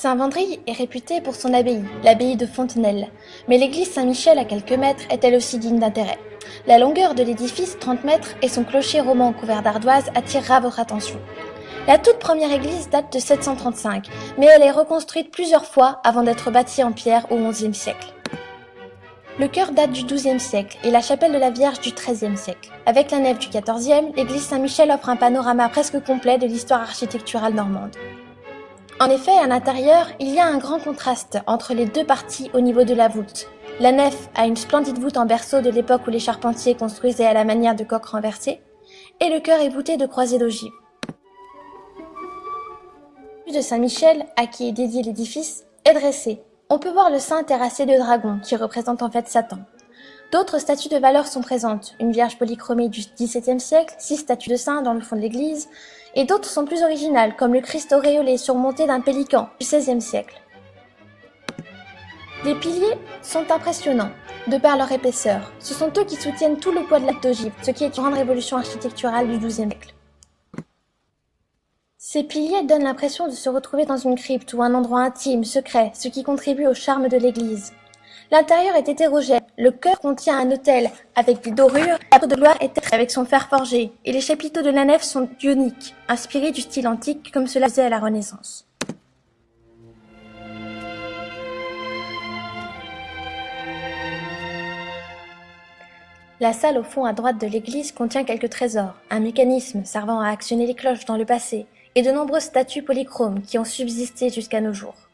Saint-Wandrille est réputé pour son abbaye, l'abbaye de Fontenelle, mais l'église Saint-Michel à quelques mètres est elle aussi digne d'intérêt. La longueur de l'édifice, 30 mètres, et son clocher roman couvert d'ardoises attirera votre attention. La toute première église date de 735, mais elle est reconstruite plusieurs fois avant d'être bâtie en pierre au XIe siècle. Le chœur date du XIIe siècle et la chapelle de la Vierge du XIIIe siècle. Avec la nef du XIVe, l'église Saint-Michel offre un panorama presque complet de l'histoire architecturale normande. En effet, à l'intérieur, il y a un grand contraste entre les deux parties au niveau de la voûte. La nef a une splendide voûte en berceau de l'époque où les charpentiers construisaient à la manière de coques renversées, et le chœur est voûté de croisées d'ogives. Le de Saint-Michel, à qui est dédié l'édifice, est dressé. On peut voir le saint terrassé de dragon, qui représente en fait Satan. D'autres statues de valeur sont présentes, une vierge polychromée du XVIIe siècle, 6 statues de saints dans le fond de l'église, et d'autres sont plus originales, comme le Christ auréolé surmonté d'un pélican du XVIe siècle. Les piliers sont impressionnants, de par leur épaisseur. Ce sont eux qui soutiennent tout le poids de la d'ogive, ce qui est une grande révolution architecturale du XIIe siècle. Ces piliers donnent l'impression de se retrouver dans une crypte ou un endroit intime, secret, ce qui contribue au charme de l'église. L'intérieur est hétérogène, le chœur contient un autel avec des dorures, la tour de gloire est avec son fer forgé, et les chapiteaux de la nef sont ioniques, inspirés du style antique comme cela faisait à la Renaissance. La salle au fond à droite de l'église contient quelques trésors, un mécanisme servant à actionner les cloches dans le passé, et de nombreuses statues polychromes qui ont subsisté jusqu'à nos jours.